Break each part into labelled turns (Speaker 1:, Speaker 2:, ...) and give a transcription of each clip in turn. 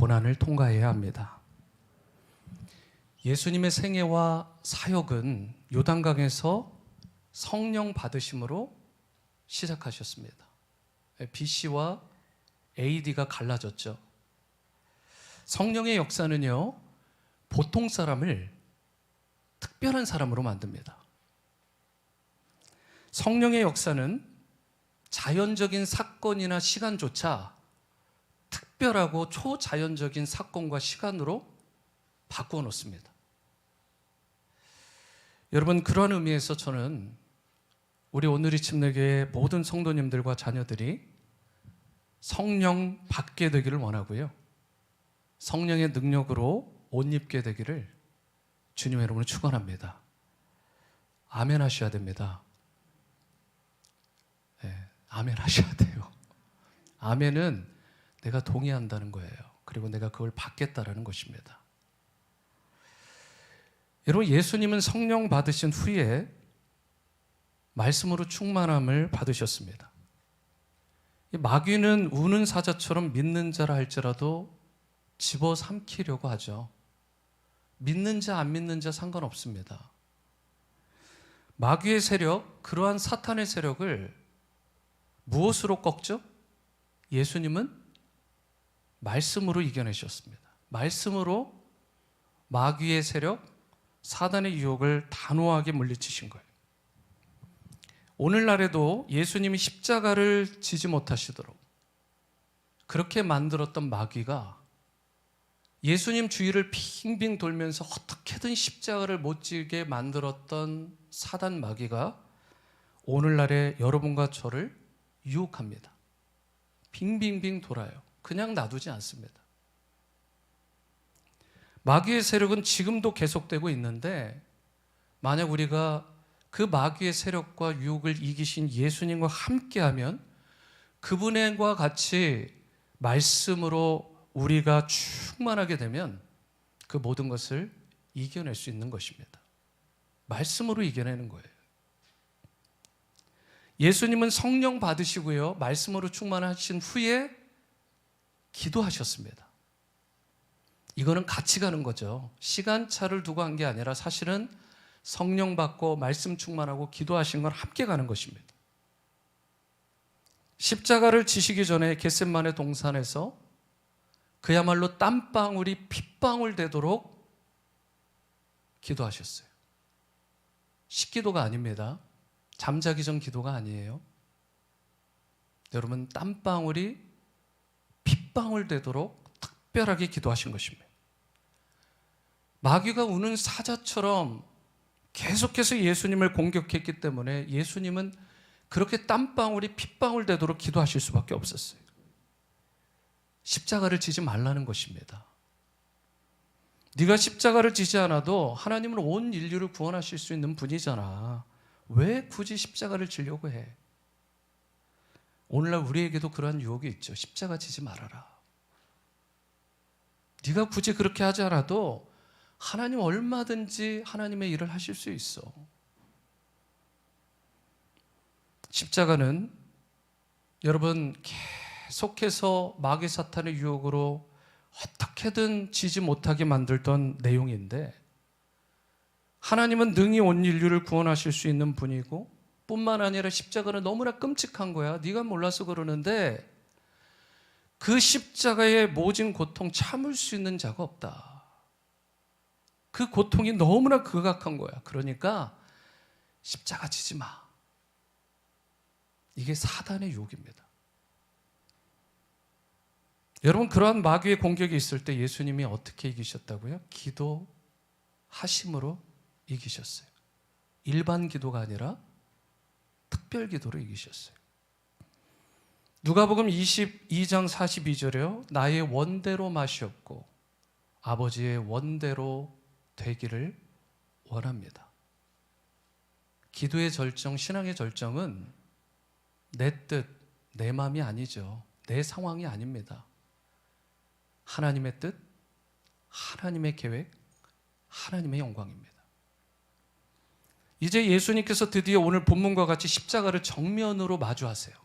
Speaker 1: 고난을 통과해야 합니다. 예수님의 생애와 사역은 요단강에서 성령 받으심으로 시작하셨습니다. BC와 AD가 갈라졌죠. 성령의 역사는요, 보통 사람을 특별한 사람으로 만듭니다. 성령의 역사는 자연적인 사건이나 시간조차 특별하고 초자연적인 사건과 시간으로 바꾸어 놓습니다. 여러분, 그러한 의미에서 저는 우리 오늘이 침례교회 모든 성도님들과 자녀들이 성령 받게 되기를 원하고요, 성령의 능력으로 옷 입게 되기를 주님의 이름으로 축원합니다. 아멘 하셔야 됩니다. 네, 아멘 하셔야 돼요. 아멘은 내가 동의한다는 거예요. 그리고 내가 그걸 받겠다라는 것입니다. 여러분, 예수님은 성령 받으신 후에 말씀으로 충만함을 받으셨습니다. 마귀는 우는 사자처럼 믿는 자라 할지라도 집어삼키려고 하죠. 믿는 자 안 믿는 자 상관없습니다. 마귀의 세력, 그러한 사탄의 세력을 무엇으로 꺾죠? 예수님은 말씀으로 이겨내셨습니다. 말씀으로 마귀의 세력, 사단의 유혹을 단호하게 물리치신 거예요. 오늘날에도 예수님이 십자가를 지지 못하시도록 그렇게 만들었던 마귀가 예수님 주위를 빙빙 돌면서 어떻게든 십자가를 못 지게 만들었던 사단 마귀가 오늘날에 여러분과 저를 유혹합니다. 빙빙빙 돌아요. 그냥 놔두지 않습니다. 마귀의 세력은 지금도 계속되고 있는데, 만약 우리가 그 마귀의 세력과 유혹을 이기신 예수님과 함께하면 그분과 같이 말씀으로 우리가 충만하게 되면 그 모든 것을 이겨낼 수 있는 것입니다. 말씀으로 이겨내는 거예요. 예수님은 성령 받으시고요, 말씀으로 충만하신 후에 기도하셨습니다. 이거는 같이 가는 거죠. 시간차를 두고 한 게 아니라 사실은 성령 받고 말씀 충만하고 기도하신 건 함께 가는 것입니다. 십자가를 지시기 전에 겟셋마네 동산에서 그야말로 땀방울이 핏방울 되도록 기도하셨어요. 식기도가 아닙니다. 잠자기 전 기도가 아니에요. 여러분, 땀방울이 핏방울 되도록 특별하게 기도하신 것입니다. 마귀가 우는 사자처럼 계속해서 예수님을 공격했기 때문에 예수님은 그렇게 땀방울이 핏방울 되도록 기도하실 수밖에 없었어요. 십자가를 지지 말라는 것입니다. 네가 십자가를 지지 않아도 하나님은 온 인류를 구원하실 수 있는 분이잖아. 왜 굳이 십자가를 지려고 해? 오늘날 우리에게도 그러한 유혹이 있죠. 십자가 지지 말아라. 네가 굳이 그렇게 하지 않아도 하나님 얼마든지 하나님의 일을 하실 수 있어. 십자가는 여러분 계속해서 마귀 사탄의 유혹으로 어떻게든 지지 못하게 만들던 내용인데, 하나님은 능히 온 인류를 구원하실 수 있는 분이고, 뿐만 아니라 십자가는 너무나 끔찍한 거야. 네가 몰라서 그러는데 그 십자가의 모진 고통 참을 수 있는 자가 없다. 그 고통이 너무나 극악한 거야. 그러니까 십자가 지지 마. 이게 사단의 유혹입니다. 여러분, 그러한 마귀의 공격이 있을 때 예수님이 어떻게 이기셨다고요? 기도하심으로 이기셨어요. 일반 기도가 아니라 특별 기도로 이기셨어요. 누가복음 22장 42절에요. 나의 원대로 마시옵고 아버지의 원대로 되기를 원합니다. 기도의 절정, 신앙의 절정은 내 뜻, 내 마음이 아니죠. 내 상황이 아닙니다. 하나님의 뜻, 하나님의 계획, 하나님의 영광입니다. 이제 예수님께서 드디어 오늘 본문과 같이 십자가를 정면으로 마주하세요.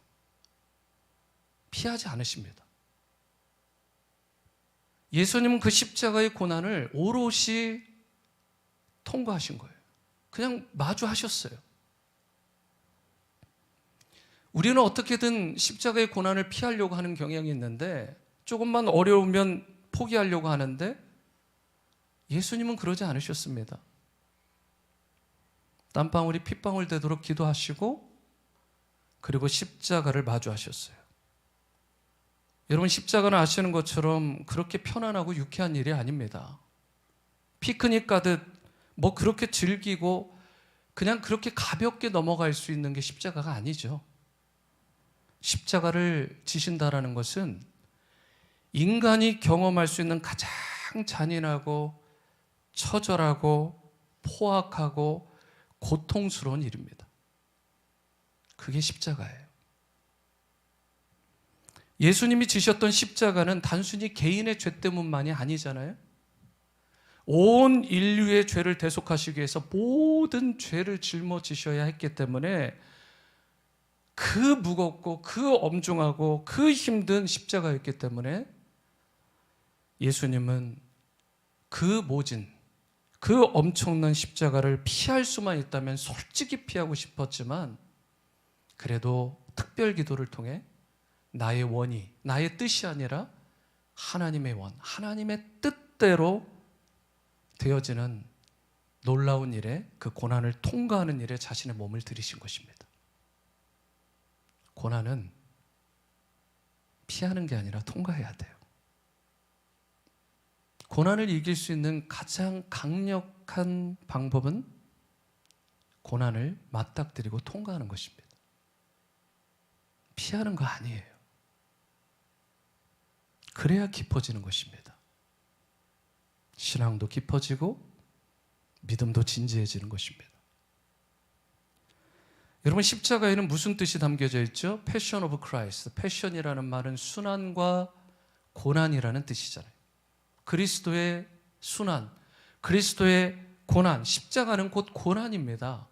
Speaker 1: 피하지 않으십니다. 예수님은 그 십자가의 고난을 오롯이 통과하신 거예요. 그냥 마주하셨어요. 우리는 어떻게든 십자가의 고난을 피하려고 하는 경향이 있는데 조금만 어려우면 포기하려고 하는데 예수님은 그러지 않으셨습니다. 땀방울이 핏방울 되도록 기도하시고 그리고 십자가를 마주하셨어요. 여러분, 십자가는 아시는 것처럼 그렇게 편안하고 유쾌한 일이 아닙니다. 피크닉 가듯 뭐 그렇게 즐기고 그냥 그렇게 가볍게 넘어갈 수 있는 게 십자가가 아니죠. 십자가를 지신다라는 것은 인간이 경험할 수 있는 가장 잔인하고 처절하고 포악하고 고통스러운 일입니다. 그게 십자가예요. 예수님이 지셨던 십자가는 단순히 개인의 죄 때문만이 아니잖아요. 온 인류의 죄를 대속하시기 위해서 모든 죄를 짊어지셔야 했기 때문에 그 무겁고 그 엄중하고 그 힘든 십자가였기 때문에 예수님은 그 모진, 그 엄청난 십자가를 피할 수만 있다면 솔직히 피하고 싶었지만 그래도 특별 기도를 통해 나의 원이, 나의 뜻이 아니라 하나님의 원, 하나님의 뜻대로 되어지는 놀라운 일에, 그 고난을 통과하는 일에 자신의 몸을 들이신 것입니다. 고난은 피하는 게 아니라 통과해야 돼요. 고난을 이길 수 있는 가장 강력한 방법은 고난을 맞닥뜨리고 통과하는 것입니다. 피하는 거 아니에요. 그래야 깊어지는 것입니다. 신앙도 깊어지고 믿음도 진지해지는 것입니다. 여러분, 십자가에는 무슨 뜻이 담겨져 있죠? Passion of Christ. 패션이라는 말은 순환과 고난이라는 뜻이잖아요. 그리스도의 순환, 그리스도의 고난, 십자가는 곧 고난입니다.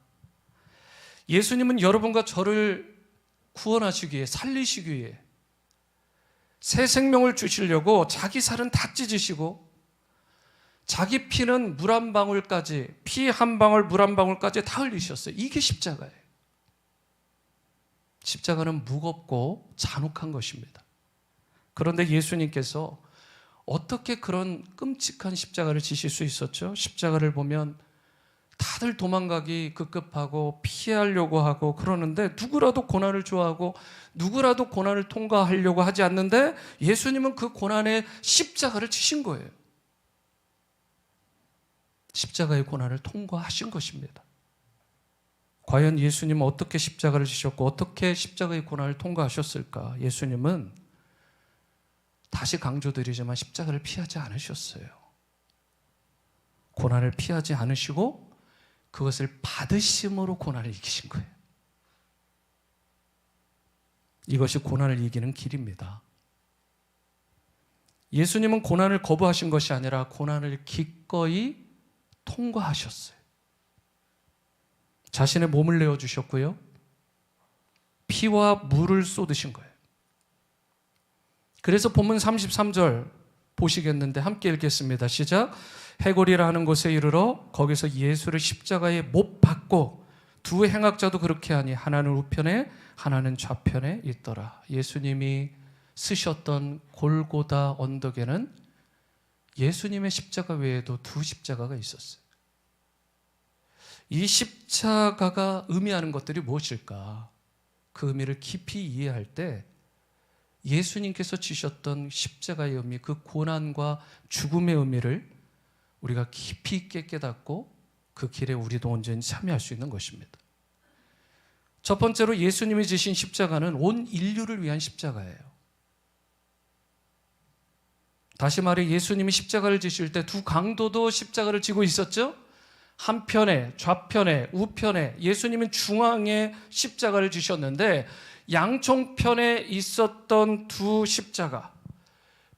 Speaker 1: 예수님은 여러분과 저를 구원하시기 위해, 살리시기 위해 새 생명을 주시려고 자기 살은 다 찢으시고 자기 피는 물 한 방울까지, 피 한 방울, 물 한 방울까지 다 흘리셨어요. 이게 십자가예요. 십자가는 무겁고 잔혹한 것입니다. 그런데 예수님께서 어떻게 그런 끔찍한 십자가를 지실 수 있었죠? 십자가를 보면 다들 도망가기 급급하고 피하려고 하고 그러는데 누구라도 고난을 좋아하고 누구라도 고난을 통과하려고 하지 않는데 예수님은 그 고난의 십자가를 지신 거예요. 십자가의 고난을 통과하신 것입니다. 과연 예수님은 어떻게 십자가를 지셨고 어떻게 십자가의 고난을 통과하셨을까? 예수님은 다시 강조드리지만 십자가를 피하지 않으셨어요. 고난을 피하지 않으시고 그것을 받으심으로 고난을 이기신 거예요. 이것이 고난을 이기는 길입니다. 예수님은 고난을 거부하신 것이 아니라 고난을 기꺼이 통과하셨어요. 자신의 몸을 내어주셨고요. 피와 물을 쏟으신 거예요. 그래서 본문 33절 보시겠는데 함께 읽겠습니다. 시작. 해골이라 하는 곳에 이르러 거기서 예수를 십자가에 못 박고 두 행악자도 그렇게 하니 하나는 우편에 하나는 좌편에 있더라. 예수님이 쓰셨던 골고다 언덕에는 예수님의 십자가 외에도 두 십자가가 있었어요. 이 십자가가 의미하는 것들이 무엇일까? 그 의미를 깊이 이해할 때 예수님께서 지셨던 십자가의 의미, 그 고난과 죽음의 의미를 우리가 깊이 있게 깨닫고 그 길에 우리도 온전히 참여할 수 있는 것입니다. 첫 번째로 예수님이 지신 십자가는 온 인류를 위한 십자가예요. 다시 말해 예수님이 십자가를 지실 때 두 강도도 십자가를 지고 있었죠? 한편에, 좌편에, 우편에 예수님은 중앙에 십자가를 지셨는데 양쪽편에 있었던 두 십자가,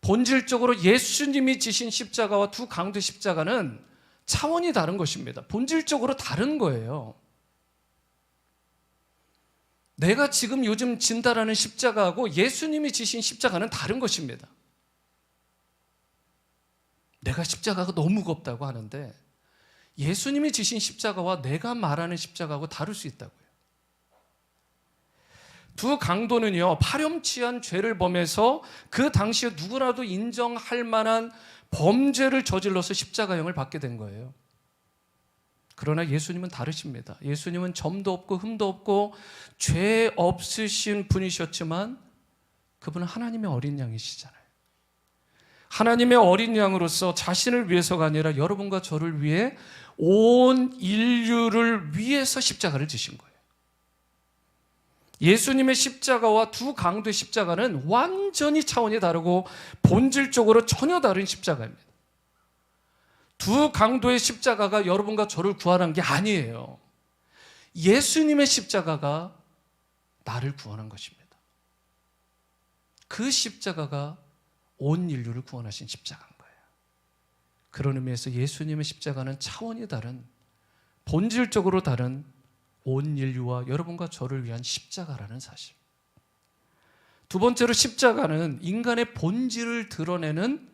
Speaker 1: 본질적으로 예수님이 지신 십자가와 두 강도 십자가는 차원이 다른 것입니다. 본질적으로 다른 거예요. 내가 지금 요즘 진다라는 십자가하고 예수님이 지신 십자가는 다른 것입니다. 내가 십자가가 너무 무겁다고 하는데 예수님이 지신 십자가와 내가 말하는 십자가하고 다를 수 있다고요. 두 강도는요, 파렴치한 죄를 범해서 그 당시에 누구라도 인정할 만한 범죄를 저질러서 십자가형을 받게 된 거예요. 그러나 예수님은 다르십니다. 예수님은 점도 없고 흠도 없고 죄 없으신 분이셨지만 그분은 하나님의 어린 양이시잖아요. 하나님의 어린 양으로서 자신을 위해서가 아니라 여러분과 저를 위해 온 인류를 위해서 십자가를 지신 거예요. 예수님의 십자가와 두 강도의 십자가는 완전히 차원이 다르고 본질적으로 전혀 다른 십자가입니다. 두 강도의 십자가가 여러분과 저를 구원한 게 아니에요. 예수님의 십자가가 나를 구원한 것입니다. 그 십자가가 온 인류를 구원하신 십자가인 거예요. 그런 의미에서 예수님의 십자가는 차원이 다른, 본질적으로 다른 온 인류와 여러분과 저를 위한 십자가라는 사실. 두 번째로 십자가는 인간의 본질을 드러내는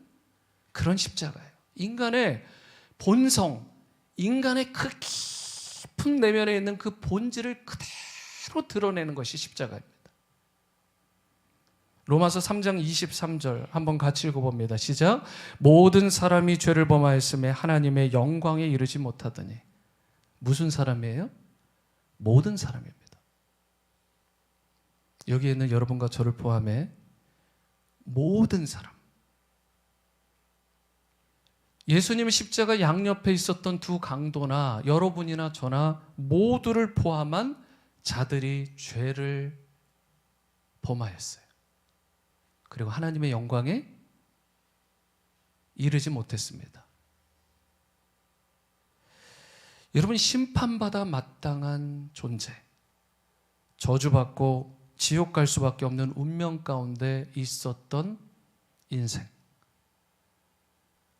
Speaker 1: 그런 십자가예요. 인간의 본성, 인간의 그 깊은 내면에 있는 그 본질을 그대로 드러내는 것이 십자가입니다. 로마서 3장 23절 한번 같이 읽어봅니다. 시작. 모든 사람이 죄를 범하였음에 하나님의 영광에 이르지 못하더니. 무슨 사람이에요? 모든 사람입니다. 여기에 있는 여러분과 저를 포함해 모든 사람. 예수님의 십자가 양옆에 있었던 두 강도나 여러분이나 저나 모두를 포함한 자들이 죄를 범하였어요. 그리고 하나님의 영광에 이르지 못했습니다. 여러분, 심판받아 마땅한 존재, 저주받고 지옥 갈 수밖에 없는 운명 가운데 있었던 인생.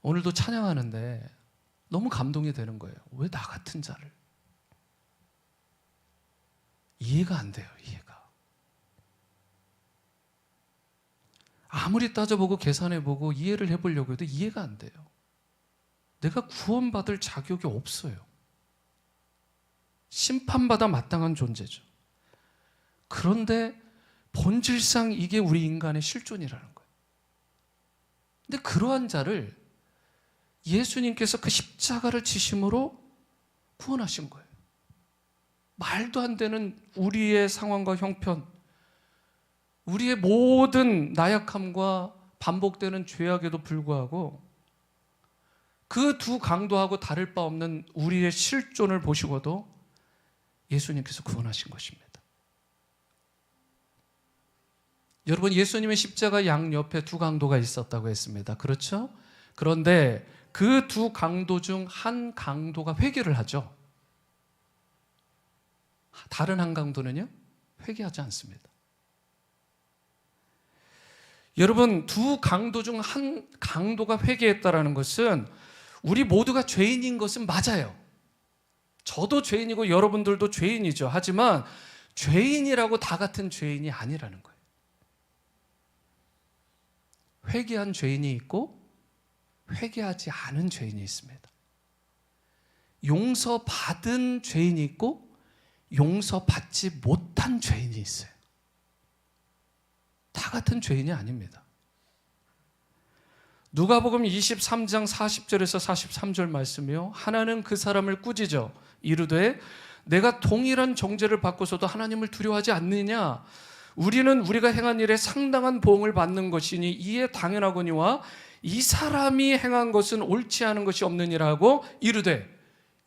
Speaker 1: 오늘도 찬양하는데 너무 감동이 되는 거예요. 왜 나 같은 자를? 이해가 안 돼요. 이해가. 아무리 따져보고 계산해보고 이해를 해보려고 해도 이해가 안 돼요. 내가 구원받을 자격이 없어요. 심판받아 마땅한 존재죠. 그런데 본질상 이게 우리 인간의 실존이라는 거예요. 근데 그러한 자를 예수님께서 그 십자가를 지심으로 구원하신 거예요. 말도 안 되는 우리의 상황과 형편, 우리의 모든 나약함과 반복되는 죄악에도 불구하고 그 두 강도하고 다를 바 없는 우리의 실존을 보시고도 예수님께서 구원하신 것입니다. 여러분, 예수님의 십자가 양옆에 두 강도가 있었다고 했습니다. 그렇죠? 그런데 그 두 강도 중 한 강도가 회개를 하죠. 다른 한 강도는요? 회개하지 않습니다. 여러분, 두 강도 중 한 강도가 회개했다라는 것은 우리 모두가 죄인인 것은 맞아요. 저도 죄인이고 여러분들도 죄인이죠. 하지만 죄인이라고 다 같은 죄인이 아니라는 거예요. 회개한 죄인이 있고 회개하지 않은 죄인이 있습니다. 용서받은 죄인이 있고 용서받지 못한 죄인이 있어요. 다 같은 죄인이 아닙니다. 누가복음 23장 40절에서 43절 말씀이요. 하나는 그 사람을 꾸짖어 이르되 내가 동일한 정죄를 받고서도 하나님을 두려워하지 않느냐? 우리는 우리가 행한 일에 상당한 보응을 받는 것이니 이에 당연하거니와 이 사람이 행한 것은 옳지 않은 것이 없느니라고 이르되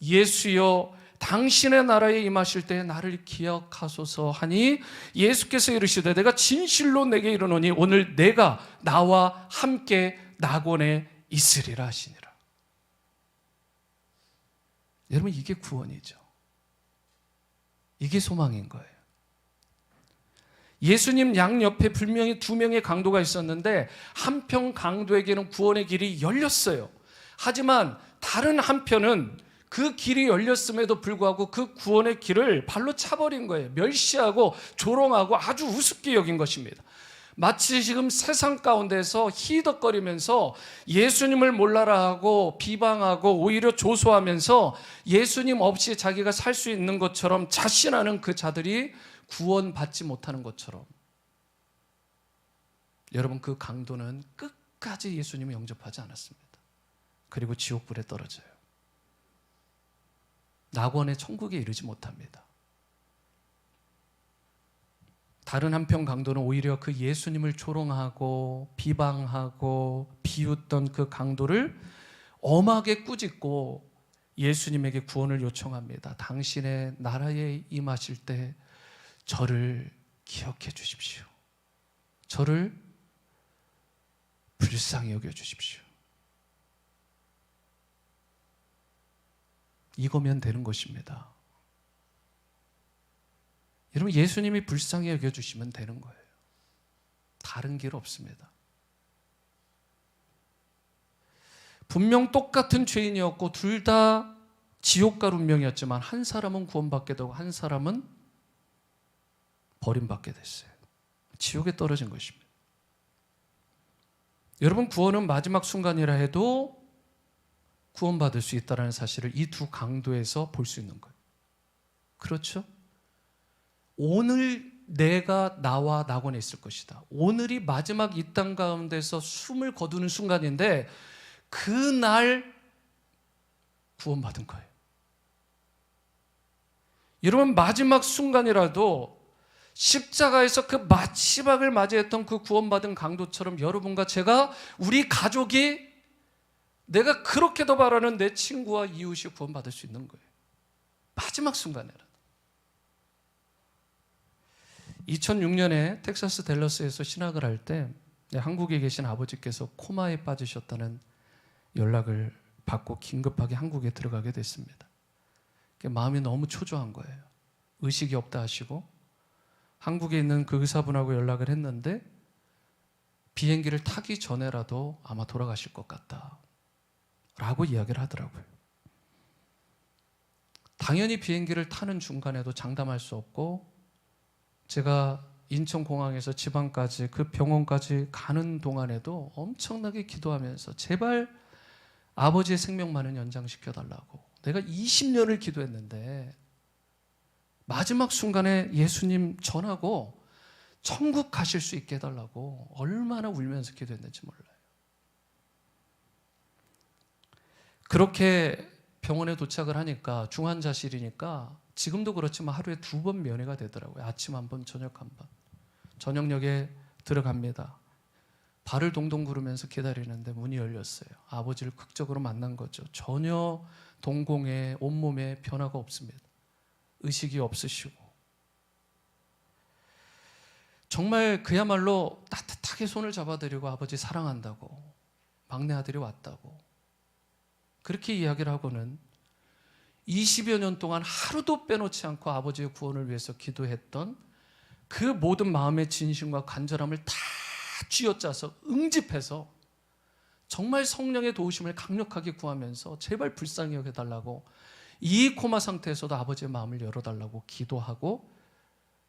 Speaker 1: 예수여 당신의 나라에 임하실 때 나를 기억하소서 하니 예수께서 이르시되 내가 진실로 내게 이르노니 오늘 내가 나와 함께 낙원에 있으리라 하시니라. 여러분, 이게 구원이죠. 이게 소망인 거예요. 예수님 양옆에 분명히 두 명의 강도가 있었는데 한편 강도에게는 구원의 길이 열렸어요. 하지만 다른 한편은 그 길이 열렸음에도 불구하고 그 구원의 길을 발로 차버린 거예요. 멸시하고 조롱하고 아주 우습게 여긴 것입니다. 마치 지금 세상 가운데서 희덕거리면서 예수님을 몰라라 하고 비방하고 오히려 조소하면서 예수님 없이 자기가 살 수 있는 것처럼 자신하는 그 자들이 구원받지 못하는 것처럼, 여러분, 그 강도는 끝까지 예수님을 영접하지 않았습니다. 그리고 지옥불에 떨어져요. 낙원의 천국에 이르지 못합니다. 다른 한편 강도는 오히려 그 예수님을 조롱하고 비방하고 비웃던 그 강도를 엄하게 꾸짖고 예수님에게 구원을 요청합니다. 당신의 나라에 임하실 때 저를 기억해 주십시오. 저를 불쌍히 여겨 주십시오. 이거면 되는 것입니다. 여러분, 예수님이 불쌍히 여겨주시면 되는 거예요. 다른 길 없습니다. 분명 똑같은 죄인이었고 둘 다 지옥 갈 운명이었지만 한 사람은 구원받게 되고 한 사람은 버림받게 됐어요. 지옥에 떨어진 것입니다. 여러분, 구원은 마지막 순간이라 해도 구원받을 수 있다는 사실을 이 두 강도에서 볼 수 있는 거예요. 그렇죠? 오늘 내가 나와 낙원에 있을 것이다. 오늘이 마지막 이 땅 가운데서 숨을 거두는 순간인데 그날 구원받은 거예요. 여러분, 마지막 순간이라도 십자가에서 그 마지막을 맞이했던 그 구원받은 강도처럼 여러분과 제가, 우리 가족이, 내가 그렇게도 바라는 내 친구와 이웃이 구원받을 수 있는 거예요. 마지막 순간에라도. 2006년에 텍사스 댈러스에서 신학을 할 때 한국에 계신 아버지께서 코마에 빠지셨다는 연락을 받고 긴급하게 한국에 들어가게 됐습니다. 마음이 너무 초조한 거예요. 의식이 없다 하시고 한국에 있는 그 의사분하고 연락을 했는데 비행기를 타기 전에라도 아마 돌아가실 것 같다 라고 이야기를 하더라고요. 당연히 비행기를 타는 중간에도 장담할 수 없고, 제가 인천공항에서 지방까지 그 병원까지 가는 동안에도 엄청나게 기도하면서 제발 아버지의 생명만은 연장시켜달라고, 내가 20년을 기도했는데 마지막 순간에 예수님 전하고 천국 가실 수 있게 해달라고 얼마나 울면서 기도했는지 몰라요. 그렇게 병원에 도착을 하니까 중환자실이니까 지금도 그렇지만 하루에 2번 면회가 되더라고요. 아침 한 번, 저녁 한 번. 저녁녘에 들어갑니다. 발을 동동 구르면서 기다리는데 문이 열렸어요. 아버지를 극적으로 만난 거죠. 전혀 동공에, 온몸에 변화가 없습니다. 의식이 없으시고 정말 그야말로 따뜻하게 손을 잡아드리고 아버지 사랑한다고, 막내 아들이 왔다고 그렇게 이야기를 하고는 20여 년 동안 하루도 빼놓지 않고 아버지의 구원을 위해서 기도했던 그 모든 마음의 진심과 간절함을 다 쥐어짜서 응집해서 정말 성령의 도우심을 강력하게 구하면서 제발 불쌍히 여겨달라고, 이 코마 상태에서도 아버지의 마음을 열어달라고 기도하고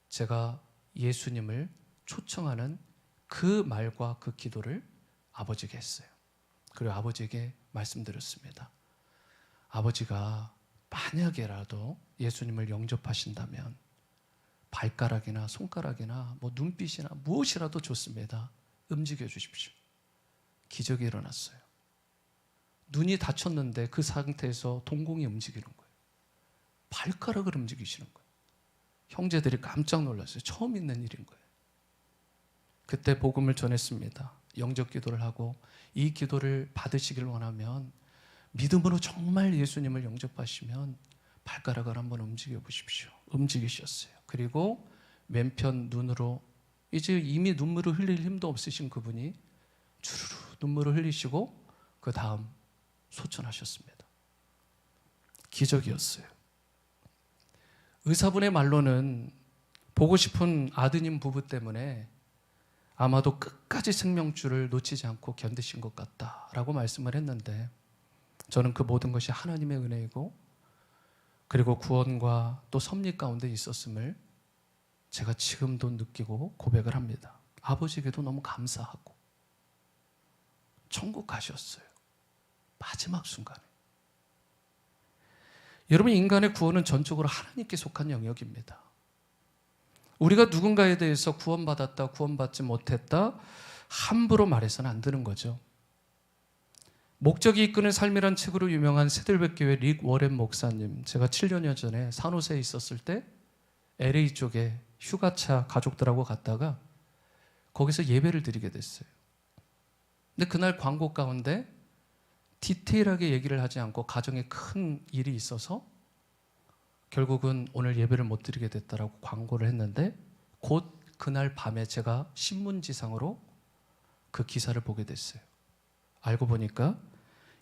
Speaker 1: 제가 예수님을 초청하는 그 말과 그 기도를 아버지에게 했어요. 그리고 아버지에게 말씀드렸습니다. 아버지가 만약에라도 예수님을 영접하신다면 발가락이나 손가락이나 눈빛이나 무엇이라도 좋습니다. 움직여 주십시오. 기적이 일어났어요. 눈이 다쳤는데 그 상태에서 동공이 움직이는 거예요. 발가락을 움직이시는 거예요. 형제들이 깜짝 놀랐어요. 처음 있는 일인 거예요. 그때 복음을 전했습니다. 영접 기도를 하고 이 기도를 받으시길 원하면 믿음으로 정말 예수님을 영접하시면 발가락을 한번 움직여 보십시오. 움직이셨어요. 그리고 왼편 눈으로 이제 이미 눈물을 흘릴 힘도 없으신 그분이 주르르 눈물을 흘리시고 그 다음 소천하셨습니다. 기적이었어요. 의사분의 말로는 보고 싶은 아드님 부부 때문에 아마도 끝까지 생명줄을 놓치지 않고 견디신 것 같다라고 말씀을 했는데, 저는 그 모든 것이 하나님의 은혜이고 그리고 구원과 또 섭리 가운데 있었음을 제가 지금도 느끼고 고백을 합니다. 아버지에게도 너무 감사하고 천국 가셨어요. 마지막 순간에. 여러분, 인간의 구원은 전적으로 하나님께 속한 영역입니다. 우리가 누군가에 대해서 구원받았다, 구원받지 못했다 함부로 말해서는 안 되는 거죠. 목적이 이끄는 삶이란 책으로 유명한 새들백교회 릭 워렌 목사님, 제가 7년여 전에 산호세에 있었을 때 LA 쪽에 휴가차 가족들하고 갔다가 거기서 예배를 드리게 됐어요. 근데 그날 광고 가운데 디테일하게 얘기를 하지 않고 가정에 큰 일이 있어서 결국은 오늘 예배를 못 드리게 됐다라고 광고를 했는데, 곧 그날 밤에 제가 신문지상으로 그 기사를 보게 됐어요. 알고 보니까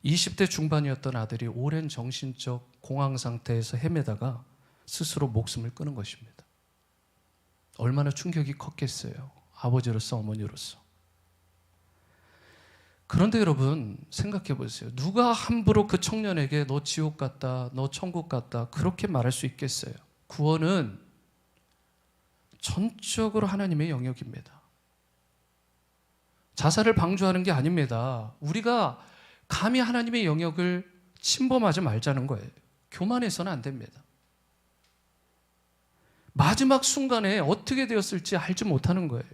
Speaker 1: 20대 중반이었던 아들이 오랜 정신적 공황 상태에서 헤매다가 스스로 목숨을 끊은 것입니다. 얼마나 충격이 컸겠어요. 아버지로서, 어머니로서. 그런데 여러분, 생각해 보세요. 누가 함부로 그 청년에게 너 지옥 갔다, 너 천국 갔다 그렇게 말할 수 있겠어요? 구원은 전적으로 하나님의 영역입니다. 자살을 방조하는 게 아닙니다. 우리가 감히 하나님의 영역을 침범하지 말자는 거예요. 교만해서는 안 됩니다. 마지막 순간에 어떻게 되었을지 알지 못하는 거예요.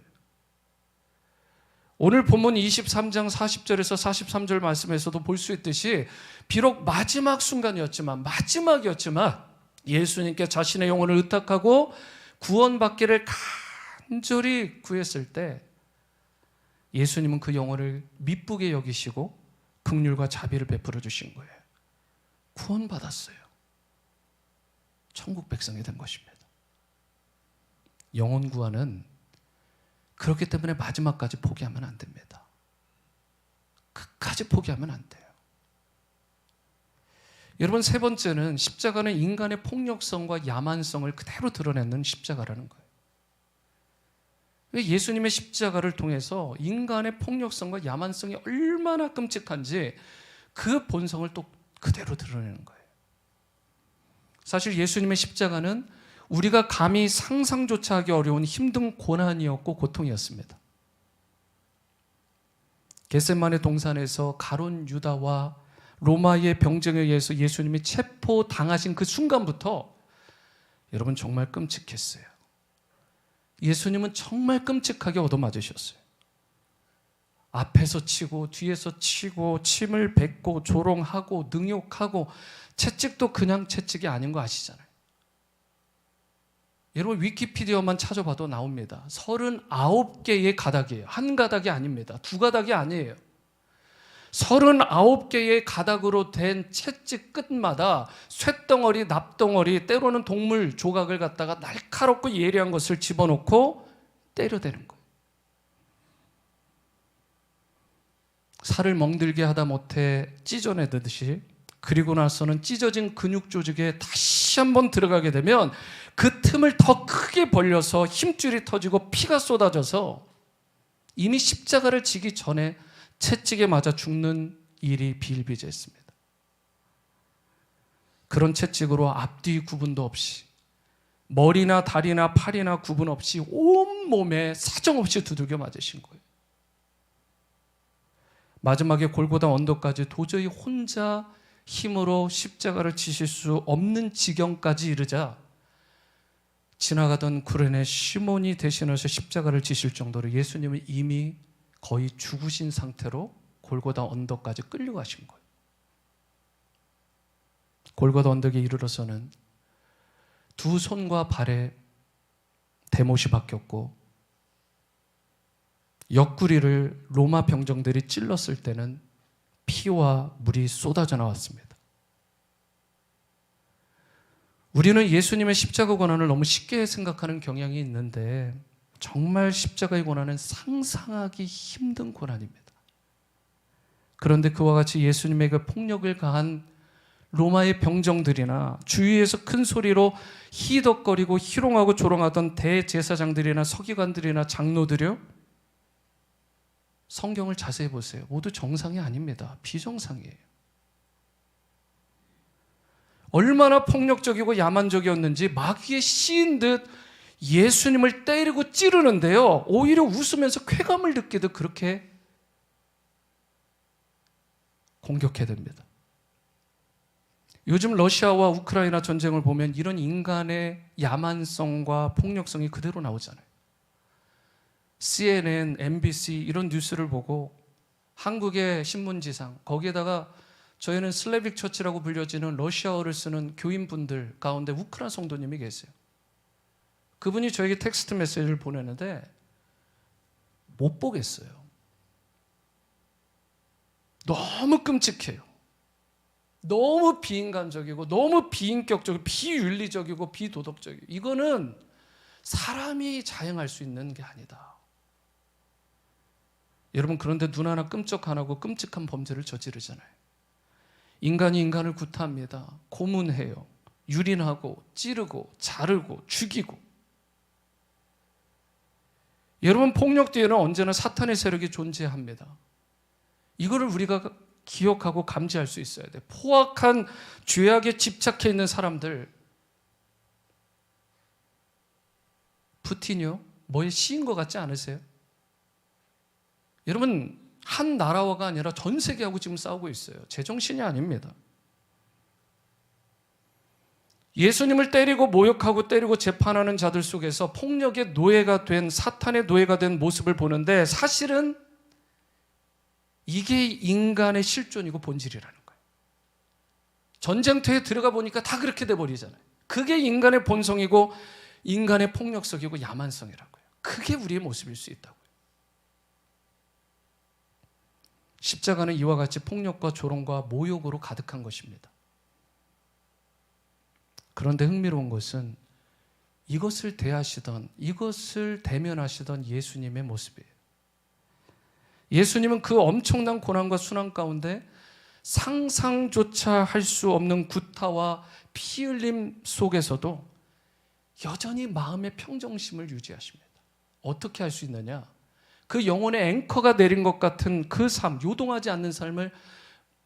Speaker 1: 오늘 본문 23장 40절에서 43절 말씀에서도 볼 수 있듯이 비록 마지막 순간이었지만, 마지막이었지만 예수님께 자신의 영혼을 의탁하고 구원받기를 간절히 구했을 때 예수님은 그 영혼을 미쁘게 여기시고 긍휼과 자비를 베풀어 주신 거예요. 구원받았어요. 천국 백성이 된 것입니다. 영혼 구원은 그렇기 때문에 마지막까지 포기하면 안 됩니다. 끝까지 포기하면 안 돼요. 여러분, 세 번째는 십자가는 인간의 폭력성과 야만성을 그대로 드러내는 십자가라는 거예요. 예수님의 십자가를 통해서 인간의 폭력성과 야만성이 얼마나 끔찍한지 그 본성을 또 그대로 드러내는 거예요. 사실 예수님의 십자가는 우리가 감히 상상조차 하기 어려운 힘든 고난이었고 고통이었습니다. 겟세마네 동산에서 가룟 유다와 로마의 병정에 의해서 예수님이 체포당하신 그 순간부터 여러분 정말 끔찍했어요. 예수님은 정말 끔찍하게 얻어맞으셨어요. 앞에서 치고 뒤에서 치고 침을 뱉고 조롱하고 능욕하고, 채찍도 그냥 채찍이 아닌 거 아시잖아요. 여러분, 위키피디아만 찾아봐도 나옵니다. 39개의 가닥이에요. 한 가닥이 아닙니다. 두 가닥이 아니에요. 39개의 가닥으로 된 채찍 끝마다 쇳덩어리, 납덩어리, 때로는 동물 조각을 갖다가 날카롭고 예리한 것을 집어넣고 때려대는 거예요. 살을 멍들게 하다 못해 찢어내듯이, 그리고 나서는 찢어진 근육 조직에 다시 한번 들어가게 되면 그 틈을 더 크게 벌려서 힘줄이 터지고 피가 쏟아져서 이미 십자가를 지기 전에 채찍에 맞아 죽는 일이 비일비재했습니다. 그런 채찍으로 앞뒤 구분도 없이, 머리나 다리나 팔이나 구분 없이 온몸에 사정없이 두들겨 맞으신 거예요. 마지막에 골고다 언덕까지 도저히 혼자 힘으로 십자가를 지실 수 없는 지경까지 이르자 지나가던 구레네 시몬이 대신해서 십자가를 지실 정도로 예수님은 이미 거의 죽으신 상태로 골고다 언덕까지 끌려가신 거예요. 골고다 언덕에 이르러서는 두 손과 발에 대못이 박혔고, 옆구리를 로마 병정들이 찔렀을 때는 피와 물이 쏟아져 나왔습니다. 우리는 예수님의 십자가 고난을 너무 쉽게 생각하는 경향이 있는데, 정말 십자가의 고난은 상상하기 힘든 고난입니다. 그런데 그와 같이 예수님에게 폭력을 가한 로마의 병정들이나 주위에서 큰 소리로 히덕거리고 희롱하고 조롱하던 대제사장들이나 서기관들이나 장로들이요, 성경을 자세히 보세요. 모두 정상이 아닙니다. 비정상이에요. 얼마나 폭력적이고 야만적이었는지 마귀의 씨인 듯 예수님을 때리고 찌르는데요, 오히려 웃으면서 쾌감을 느끼듯 그렇게 공격해야 됩니다. 요즘 러시아와 우크라이나 전쟁을 보면 이런 인간의 야만성과 폭력성이 그대로 나오잖아요. CNN, MBC 이런 뉴스를 보고 한국의 신문지상, 거기에다가 저희는 슬래빅 처치라고 불려지는 러시아어를 쓰는 교인분들 가운데 우크라이나 성도님이 계세요. 그분이 저에게 텍스트 메시지를 보내는데 못 보겠어요. 너무 끔찍해요. 너무 비인간적이고 너무 비인격적이고 비윤리적이고 비도덕적이고, 이거는 사람이 자행할 수 있는 게 아니다. 여러분, 그런데 눈 하나 끔찍 안 하고 끔찍한 범죄를 저지르잖아요. 인간이 인간을 구타합니다. 고문해요. 유린하고 찌르고 자르고 죽이고. 여러분, 폭력 뒤에는 언제나 사탄의 세력이 존재합니다. 이거를 우리가 기억하고 감지할 수 있어야 돼. 포악한 죄악에 집착해 있는 사람들, 푸틴이요? 뭐에 씌인 것 같지 않으세요? 여러분, 한 나라와가 아니라 전 세계하고 지금 싸우고 있어요. 제정신이 아닙니다. 예수님을 때리고 모욕하고 때리고 재판하는 자들 속에서 폭력의 노예가 된, 사탄의 노예가 된 모습을 보는데, 사실은 이게 인간의 실존이고 본질이라는 거예요. 전쟁터에 들어가 보니까 다 그렇게 돼버리잖아요. 그게 인간의 본성이고 인간의 폭력성이고 야만성이라고요. 그게 우리의 모습일 수 있다고요. 십자가는 이와 같이 폭력과 조롱과 모욕으로 가득한 것입니다. 그런데 흥미로운 것은 이것을 대하시던, 이것을 대면하시던 예수님의 모습이에요. 예수님은 그 엄청난 고난과 순환 가운데 상상조차 할 수 없는 구타와 피 흘림 속에서도 여전히 마음의 평정심을 유지하십니다. 어떻게 할 수 있느냐? 그 영혼의 앵커가 내린 것 같은 그 삶, 요동하지 않는 삶을,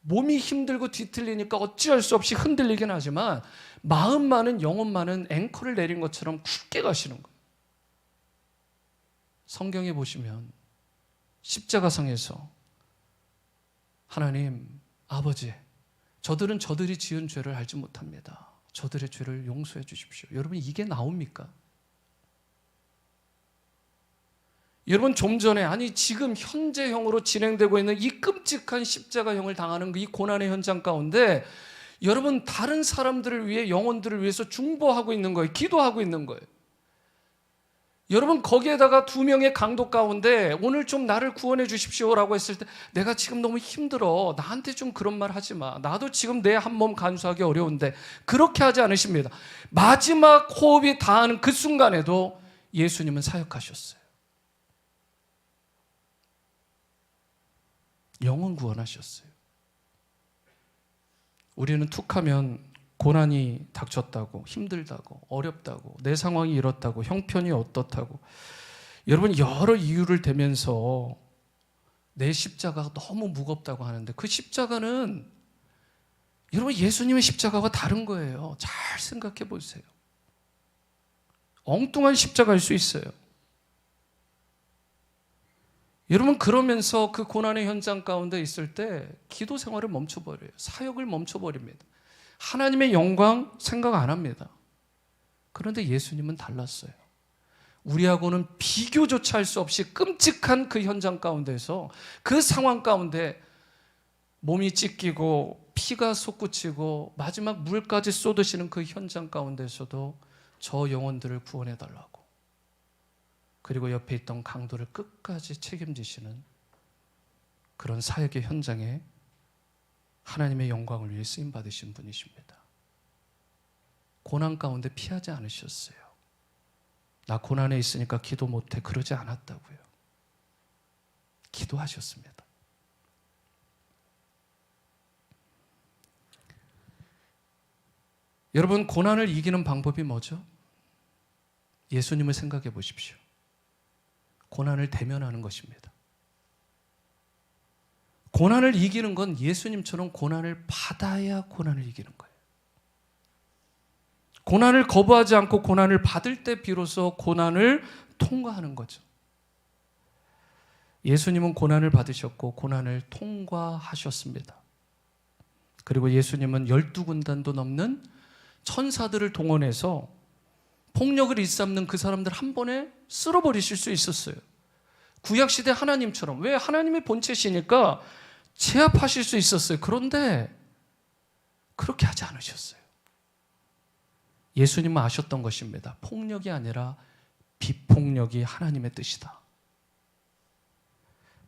Speaker 1: 몸이 힘들고 뒤틀리니까 어찌할 수 없이 흔들리긴 하지만 마음만은, 영혼만은 앵커를 내린 것처럼 굳게 가시는 거예요. 성경에 보시면 십자가상에서 하나님, 아버지, 저들은 저들이 지은 죄를 알지 못합니다. 저들의 죄를 용서해 주십시오. 여러분, 이게 나옵니까? 여러분, 좀 전에, 아니 지금 현재형으로 진행되고 있는 이 끔찍한 십자가형을 당하는 이 고난의 현장 가운데 여러분, 다른 사람들을 위해, 영혼들을 위해서 중보하고 있는 거예요. 기도하고 있는 거예요. 여러분, 거기에다가 두 명의 강도 가운데 오늘 좀 나를 구원해 주십시오라고 했을 때, 내가 지금 너무 힘들어, 나한테 좀 그런 말 하지 마, 나도 지금 내 한 몸 간수하기 어려운데, 그렇게 하지 않으십니다. 마지막 호흡이 닿는 그 순간에도 예수님은 사역하셨어요. 영혼 구원하셨어요. 우리는 툭하면 고난이 닥쳤다고, 힘들다고, 어렵다고, 내 상황이 이렇다고, 형편이 어떻다고, 여러분 여러 이유를 대면서 내 십자가가 너무 무겁다고 하는데, 그 십자가는 여러분 예수님의 십자가와 다른 거예요. 잘 생각해 보세요. 엉뚱한 십자가일 수 있어요. 여러분, 그러면서 그 고난의 현장 가운데 있을 때 기도 생활을 멈춰버려요. 사역을 멈춰버립니다. 하나님의 영광 생각 안 합니다. 그런데 예수님은 달랐어요. 우리하고는 비교조차 할 수 없이 끔찍한 그 현장 가운데서, 그 상황 가운데 몸이 찢기고 피가 솟구치고 마지막 물까지 쏟으시는 그 현장 가운데서도 저 영혼들을 구원해달라고, 그리고 옆에 있던 강도를 끝까지 책임지시는 그런 사역의 현장에 하나님의 영광을 위해 쓰임받으신 분이십니다. 고난 가운데 피하지 않으셨어요. 나 고난에 있으니까 기도 못해, 그러지 않았다고요. 기도하셨습니다. 여러분, 고난을 이기는 방법이 뭐죠? 예수님을 생각해 보십시오. 고난을 대면하는 것입니다. 고난을 이기는 건 예수님처럼 고난을 받아야 고난을 이기는 거예요. 고난을 거부하지 않고 고난을 받을 때 비로소 고난을 통과하는 거죠. 예수님은 고난을 받으셨고 고난을 통과하셨습니다. 그리고 예수님은 12군단도 넘는 천사들을 동원해서 폭력을 일삼는 그 사람들 한 번에 쓸어버리실 수 있었어요. 구약시대 하나님처럼. 왜? 하나님의 본체시니까 제압하실 수 있었어요. 그런데 그렇게 하지 않으셨어요. 예수님은 아셨던 것입니다. 폭력이 아니라 비폭력이 하나님의 뜻이다.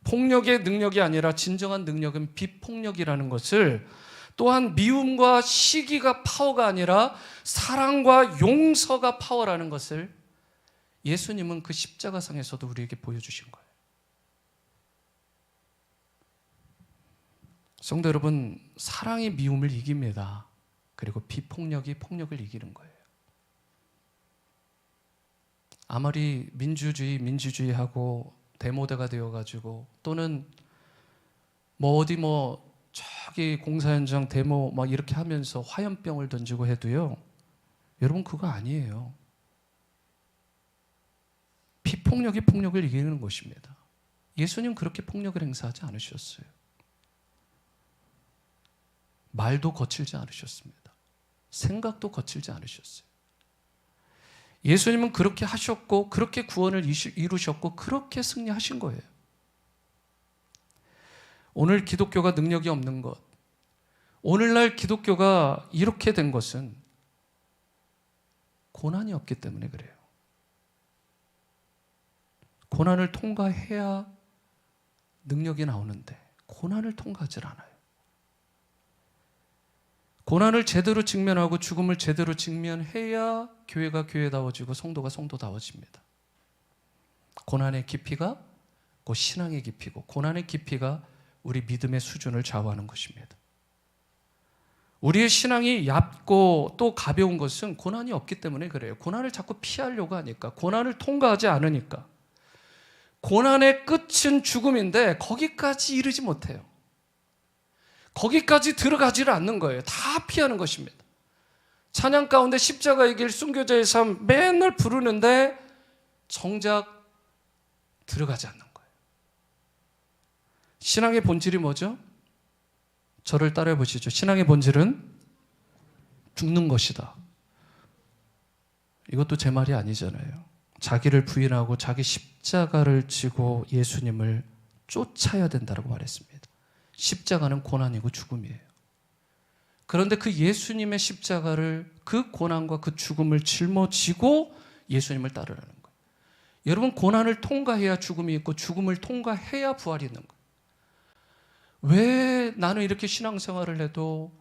Speaker 1: 폭력의 능력이 아니라 진정한 능력은 비폭력이라는 것을, 또한 미움과 시기가 파워가 아니라 사랑과 용서가 파워라는 것을 예수님은 그 십자가상에서도 우리에게 보여주신 거예요. 성도 여러분, 사랑이 미움을 이깁니다. 그리고 비폭력이 폭력을 이기는 거예요. 아무리 민주주의하고 데모대가 되어가지고, 또는 저기 공사 현장 데모 막 이렇게 하면서 화염병을 던지고 해도요, 여러분 그거 아니에요. 비폭력이 폭력을 이기는 것입니다. 예수님 그렇게 폭력을 행사하지 않으셨어요. 말도 거칠지 않으셨습니다. 생각도 거칠지 않으셨어요. 예수님은 그렇게 하셨고, 그렇게 구원을 이루셨고, 그렇게 승리하신 거예요. 오늘 기독교가 능력이 없는 것, 오늘날 기독교가 이렇게 된 것은 고난이 없기 때문에 그래요. 고난을 통과해야 능력이 나오는데 고난을 통과하지 않아요. 고난을 제대로 직면하고 죽음을 제대로 직면해야 교회가 교회다워지고 성도가 성도다워집니다. 고난의 깊이가 곧 신앙의 깊이고, 고난의 깊이가 우리 믿음의 수준을 좌우하는 것입니다. 우리의 신앙이 얕고 또 가벼운 것은 고난이 없기 때문에 그래요. 고난을 자꾸 피하려고 하니까, 고난을 통과하지 않으니까. 고난의 끝은 죽음인데 거기까지 이르지 못해요. 거기까지 들어가지를 않는 거예요. 다 피하는 것입니다. 찬양 가운데 십자가의 길, 순교자의 삶 맨날 부르는데 정작 들어가지 않는 거예요. 신앙의 본질이 뭐죠? 저를 따라해 보시죠. 신앙의 본질은 죽는 것이다. 이것도 제 말이 아니잖아요. 자기를 부인하고 자기 십자가를 지고 예수님을 쫓아야 된다고 말했습니다. 십자가는 고난이고 죽음이에요. 그런데 그 예수님의 십자가를, 그 고난과 그 죽음을 짊어지고 예수님을 따르라는 거예요. 여러분, 고난을 통과해야 죽음이 있고 죽음을 통과해야 부활이 있는 거예요. 왜 나는 이렇게 신앙생활을 해도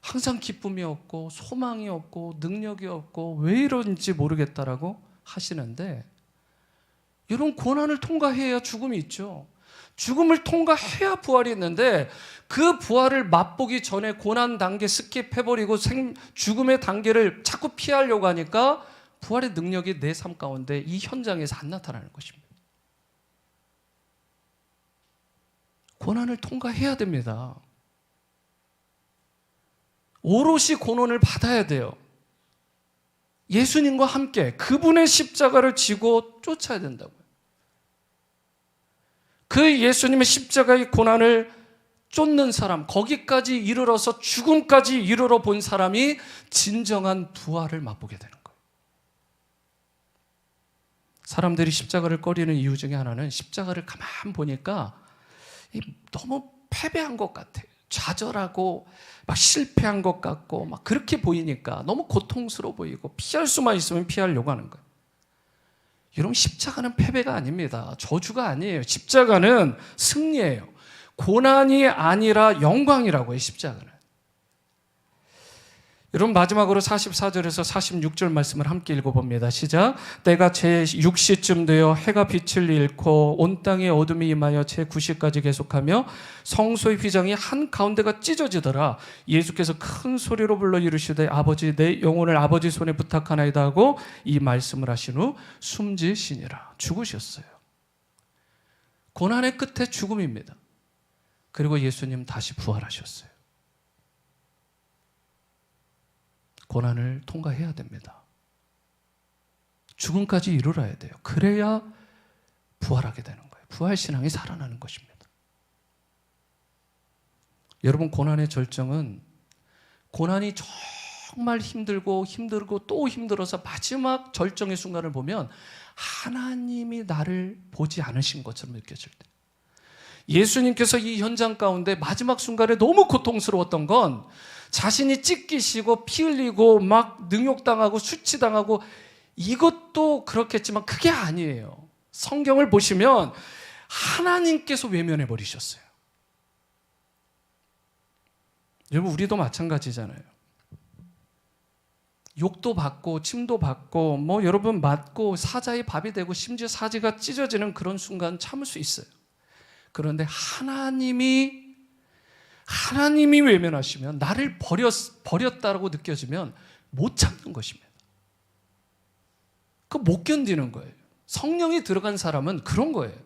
Speaker 1: 항상 기쁨이 없고 소망이 없고 능력이 없고 왜 이런지 모르겠다라고 하시는데, 여러분, 고난을 통과해야 죽음이 있죠. 죽음을 통과해야 부활이 있는데, 그 부활을 맛보기 전에 고난 단계 스킵해버리고 죽음의 단계를 자꾸 피하려고 하니까 부활의 능력이 내 삶 가운데 이 현장에서 안 나타나는 것입니다. 고난을 통과해야 됩니다. 오롯이 고난을 받아야 돼요. 예수님과 함께 그분의 십자가를 지고 쫓아야 된다고요. 그 예수님의 십자가의 고난을 쫓는 사람, 거기까지 이르러서 죽음까지 이르러 본 사람이 진정한 부활을 맛보게 되는 거예요. 사람들이 십자가를 꺼리는 이유 중에 하나는 십자가를 가만 보니까 너무 패배한 것 같아요. 좌절하고 막 실패한 것 같고 막 그렇게 보이니까 너무 고통스러워 보이고 피할 수만 있으면 피하려고 하는 거예요. 여러분, 십자가는 패배가 아닙니다. 저주가 아니에요. 십자가는 승리예요. 고난이 아니라 영광이라고 해요, 십자가는. 여러분, 마지막으로 44절에서 46절 말씀을 함께 읽어봅니다. 시작. 때가 제6시쯤 되어 해가 빛을 잃고 온 땅에 어둠이 임하여 제9시까지 계속하며 성소의 휘장이 한가운데가 찢어지더라. 예수께서 큰 소리로 불러 이르시되 아버지, 내 영혼을 아버지 손에 부탁하나이다 하고 이 말씀을 하신 후 숨지시니라. 죽으셨어요. 고난의 끝에 죽음입니다. 그리고 예수님 다시 부활하셨어요. 고난을 통과해야 됩니다. 죽음까지 이르러야 돼요. 그래야 부활하게 되는 거예요. 부활신앙이 살아나는 것입니다. 여러분, 고난의 절정은 고난이 정말 힘들고 또 힘들어서 마지막 절정의 순간을 보면 하나님이 나를 보지 않으신 것처럼 느껴질 때, 예수님께서 이 현장 가운데 마지막 순간에 너무 고통스러웠던 건 자신이 찢기시고 피 흘리고 막 능욕당하고 수치당하고 이것도 그렇겠지만 그게 아니에요. 성경을 보시면 하나님께서 외면해 버리셨어요. 여러분, 우리도 마찬가지잖아요. 욕도 받고 침도 받고 뭐 여러분 맞고 사자의 밥이 되고 심지어 사지가 찢어지는 그런 순간 참을 수 있어요. 그런데 하나님이 외면하시면, 나를 버렸다라고 느껴지면 못 참는 것입니다. 그 못 견디는 거예요. 성령이 들어간 사람은 그런 거예요.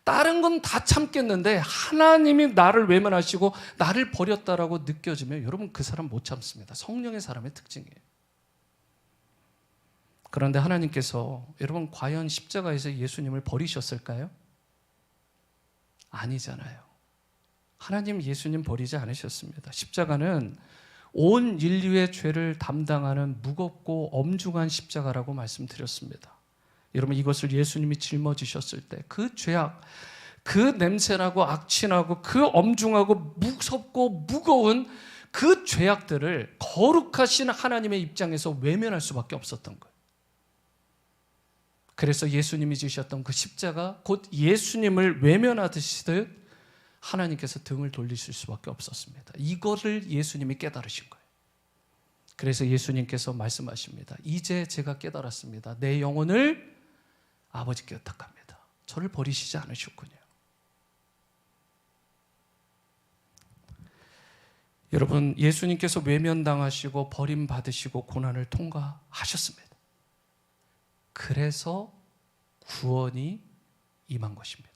Speaker 1: 다른 건 다 참겠는데 하나님이 나를 외면하시고 나를 버렸다라고 느껴지면 여러분, 그 사람 못 참습니다. 성령의 사람의 특징이에요. 그런데 하나님께서 여러분, 과연 십자가에서 예수님을 버리셨을까요? 아니잖아요. 하나님 예수님 버리지 않으셨습니다. 십자가는 온 인류의 죄를 담당하는 무겁고 엄중한 십자가라고 말씀드렸습니다. 여러분, 이것을 예수님이 짊어지셨을 때 그 죄악, 그 냄새나고 악취나고 그 엄중하고 무섭고 무거운 그 죄악들을 거룩하신 하나님의 입장에서 외면할 수밖에 없었던 거예요. 그래서 예수님이 지셨던 그 십자가, 곧 예수님을 외면하듯 하나님께서 등을 돌리실 수밖에 없었습니다. 이거를 예수님이 깨달으신 거예요. 그래서 예수님께서 말씀하십니다. 이제 제가 깨달았습니다. 내 영혼을 아버지께 의탁합니다. 저를 버리시지 않으셨군요. 여러분, 예수님께서 외면당하시고 버림받으시고 고난을 통과하셨습니다. 그래서 구원이 임한 것입니다.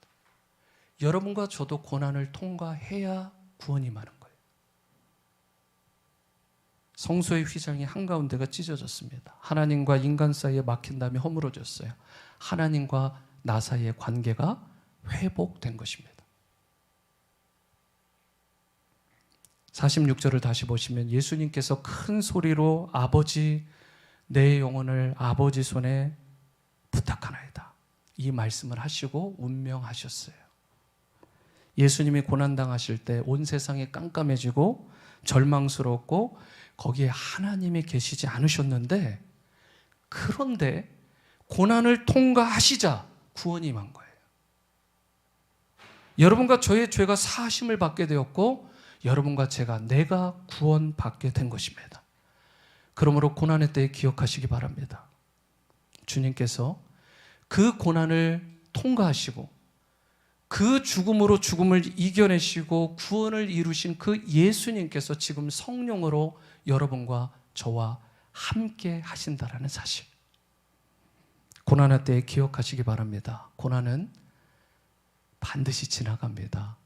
Speaker 1: 여러분과 저도 고난을 통과해야 구원이 임하는 거예요. 성소의 휘장이 한가운데가 찢어졌습니다. 하나님과 인간 사이에 막힌 담이 허물어졌어요. 하나님과 나 사이의 관계가 회복된 것입니다. 46절을 다시 보시면 예수님께서 큰 소리로 아버지, 내 영혼을 아버지 손에 부탁하나이다, 이 말씀을 하시고 운명하셨어요. 예수님이 고난당하실 때 온 세상이 깜깜해지고 절망스럽고 거기에 하나님이 계시지 않으셨는데, 그런데 고난을 통과하시자 구원이 임한 거예요. 여러분과 저의 죄가 사하심을 받게 되었고 여러분과 내가 구원받게 된 것입니다. 그러므로 고난의 때에 기억하시기 바랍니다. 주님께서 그 고난을 통과하시고 그 죽음으로 죽음을 이겨내시고 구원을 이루신 그 예수님께서 지금 성령으로 여러분과 저와 함께 하신다라는 사실, 고난의 때에 기억하시기 바랍니다. 고난은 반드시 지나갑니다.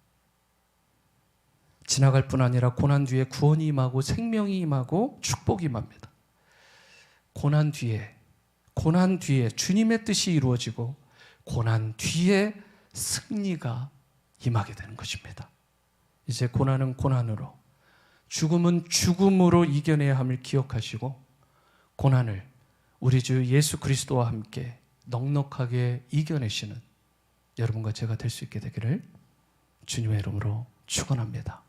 Speaker 1: 지나갈 뿐 아니라 고난 뒤에 구원이 임하고 생명이 임하고 축복이 임합니다. 고난 뒤에 주님의 뜻이 이루어지고 고난 뒤에 승리가 임하게 되는 것입니다. 이제 고난은 고난으로, 죽음은 죽음으로 이겨내야 함을 기억하시고 고난을 우리 주 예수 그리스도와 함께 넉넉하게 이겨내시는 여러분과 제가 될 수 있게 되기를 주님의 이름으로 축원합니다.